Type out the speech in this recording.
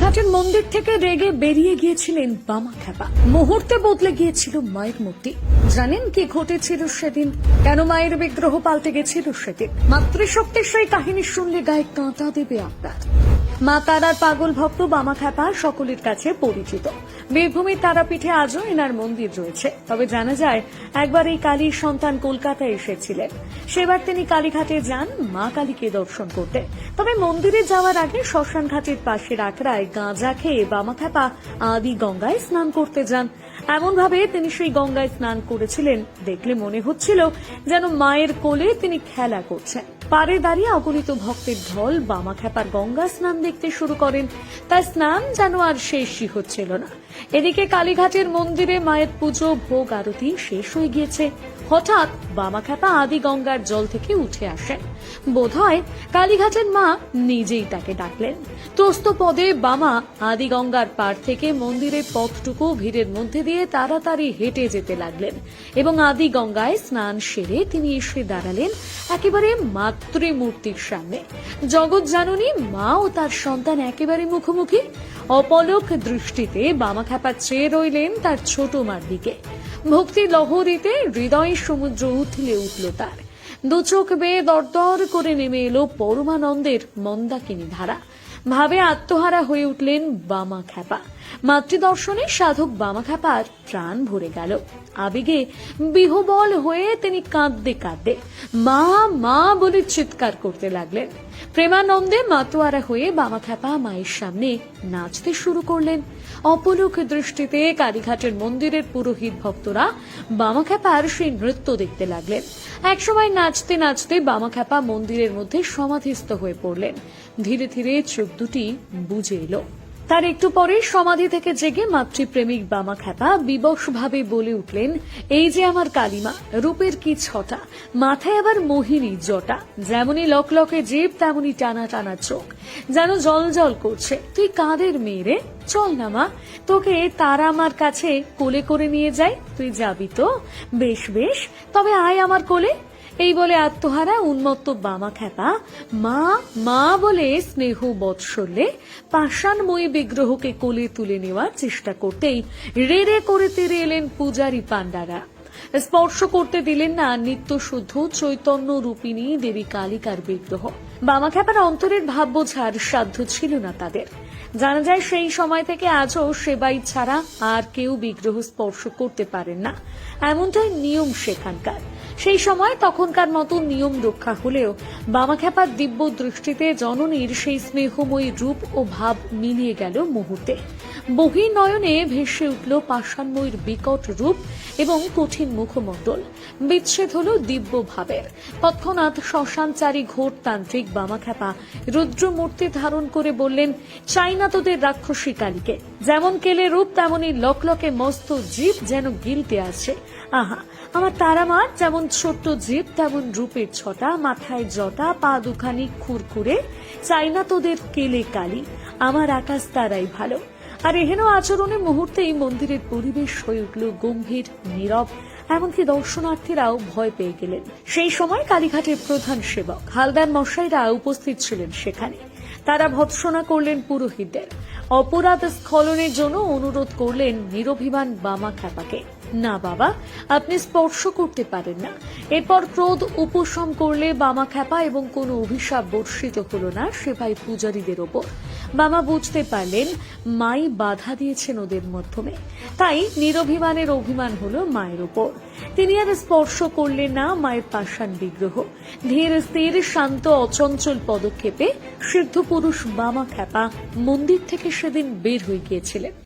কালীঘাটের মন্দির থেকে রেগে বেরিয়ে গিয়েছিলেন বামা খ্যাপা। মুহূর্তে বদলে গিয়েছিল মায়ের মূর্তি। জানেন কি ঘটেছিল সেদিন? কেন মায়ের বিগ্রহ পাল্টে গেছিল সেদিন? মাতৃশক্তির সেই কাহিনী শুনলে গায়ে কাঁটা দেবে আপনার। মা তারার পাগল ভক্ত বামা খ্যাপা সকলের কাছে পরিচিত। বীরভূমের তারাপীঠে আজও এনার মন্দির রয়েছে। তবে জানা যায় একবার এই কালীর সন্তান কলকাতায় এসেছিলেন। সেবার তিনি কালীঘাটে যান মা কালীকে দর্শন করতে। তবে মন্দিরে যাওয়ার আগে শ্মশান ঘাটের পাশের আখড়ায় গাঁজা খেয়ে বামা খ্যাপা আদি গঙ্গায় স্নান করতে যান। এমন ভাবে তিনি সেই গঙ্গায় স্নান করেছিলেন, দেখলে মনে হচ্ছিল যেন মায়ের কোলে তিনি খেলা করছেন। পাড়ে দাঁড়িয়ে অগণিত ভক্তের ঢল বামা খ্যাপার গঙ্গা স্নান দেখতে শুরু করেন। তার স্নান যেন আর শেষই হচ্ছিল না। এদিকে কালীঘাটের মন্দিরে মায়ের পুজো, ভোগ, আরতি শেষ হয়ে গিয়েছে। হঠাৎ বামা খ্যাপা আদি গঙ্গার জল থেকে উঠে আসেন। বোধহয় কালীঘাটের মা নিজেই তাকে ডাকলেন। ত্রস্ত পদে বামা আদি গঙ্গার পাড় থেকে মন্দিরের পথটুকু ভিড়ের মধ্যে দিয়ে তাড়াতাড়ি হেঁটে যেতে লাগলেন এবং আদি গঙ্গায় স্নান সেরে তিনি এসে দাঁড়ালেন একেবারে মাতৃমূর্তির সামনে। জগৎ জননী মা ও তার সন্তান একেবারে মুখোমুখি। অপলক দৃষ্টিতে বামা খ্যাপা চেয়ে রইলেন তার ছোট মার দিকে। ভক্তি লহরীতে হৃদয় সমুদ্র উথলে উঠল তার। দু চোখ বেয়ে দরদর করে নেমে এলো পরমানন্দের মন্দাকিনী ধারা। ভাবে আত্মহারা হয়ে উঠলেন বামা খ্যাপা। মাতৃদর্শনে সাধক বামা খ্যাপার প্রাণ ভরে গেল। আবেগে বিহ্বল হয়ে তিনি কাঁদতে কাঁদতে মা মা বলে চিৎকার করতে লাগলেন। প্রেমানন্দে মাতোয়ারা হয়ে বামা খ্যাপা মায়ের সামনে নাচতে শুরু করলেন। অপলক দৃষ্টিতে কালীঘাটের মন্দিরের পুরোহিত ভক্তরা বামা খ্যাপার সেই নৃত্য দেখতে লাগলেন। একসময় নাচতে নাচতে বামা খ্যাপা মন্দিরের মধ্যে সমাধিস্থ হয়ে পড়লেন। ধীরে ধীরে চোখ দুটি বুজে এলো। তার একটু পরে সমাধি থেকে জেগে মাতৃপ্রেমিক বামা খ্যাপা বিবশ ভাবে বলে উঠলেন, এই যে আমার কালিমা, রূপের কি ছটা, মাথায় আবার মোহিনী জটা, যেমনই লকলকে জিভ তেমনি টানা টানা চোখ, যেন জল জল করছে। তুই কাদের মেয়ে রে? চল না মা, তোকে তারা আমার কাছে কোলে করে নিয়ে যাই। তুই যাবি তো? বেশ বেশ, তবে আয় আমার কোলে। এই বলে আত্মহারা উন্মত্ত বামা খ্যাপা মা মা বলে স্নেহ বৎসল্যে পাষাণময়ী বিগ্রহকে কোলে তুলে নেওয়ার চেষ্টা করতেই রে রে করে তেড়ে এলেন পূজারী পাণ্ডারা। স্পর্শ করতে দিলেন না নিত্য শুদ্ধ চৈতন্য রূপিণী দেবী কালিকার বিগ্রহ। বামা খ্যাপার অন্তরের ভাব বোঝার সাধ্য ছিল না তাদের। জানা যায় সেই সময় থেকে আজও সেবাই ছাড়া আর কেউ বিগ্রহ স্পর্শ করতে পারেন না, এমনটাই নিয়ম সেখানকার। সেই সময় তখনকার মতো নিয়ম রক্ষা হলেও বামা খ্যাপার দিব্য দৃষ্টিতে জননীর সেই স্নেহময়ী রূপ ও ভাব মিলিয়ে গেল মুহূর্তে। বহির্নয়নে ভেসে উঠল পাষাণময়ীর বিকট রূপ এবং কঠিন মুখমণ্ডল। বিচ্ছেদ হল দিব্য ভাবের। তৎক্ষণাৎ শ্মশানচারী ঘোর তান্ত্রিক বামা খ্যাপা রুদ্রমূর্তি ধারণ করে বললেন, চাই না তোদের রাক্ষসী কালীকে। যেমন কেলে রূপ তেমনি লকলকে মস্ত জীব যেন গিলতে আছে। আহা, আমার তারা মার যেমন ছোট্ট জীব তেমন রূপের ছটা, মাথায় জটা, পা দুখানি খুরখুরে। চাই না তোদের কেলে কালী, আমার আকাশ তারাই ভালো। আর এহেন আচরণে মুহূর্তেই মন্দিরের পরিবেশ হয়ে উঠল গম্ভীর, নীরব। এমনকি দর্শনার্থীরাও ভয় পেয়ে গেলেন। সেই সময় কালীঘাটের প্রধান সেবক হালদার মশাইরা উপস্থিত ছিলেন সেখানে। তারা ভৎসনা করলেন পুরোহিতদের। অপরাধ স্খলনের জন্য অনুরোধ করলেন নিরভিমান বামা খ্যাপাকে, না বাবা, আপনি স্পর্শ করতে পারেন না। এরপর ক্রোধ উপশম করলে বামা খ্যাপা এবং কোনো অভিশাপ বর্ষিত হল না সেবাই পূজারীদের ওপর। বামা বুঝতে পারলেন মাই বাধা দিয়েছেন ওদের মাধ্যমে, তাই নিরভিমানের অভিমান হলো মায়ের ওপর। তিনি আর স্পর্শ করলেন না মায়ের পাষাণ বিগ্রহ। ধীর স্থির শান্ত অচঞ্চল পদক্ষেপে সিদ্ধ পুরুষ বামা খ্যাপা মন্দির থেকে সেদিন বের হয়ে গিয়েছিলেন।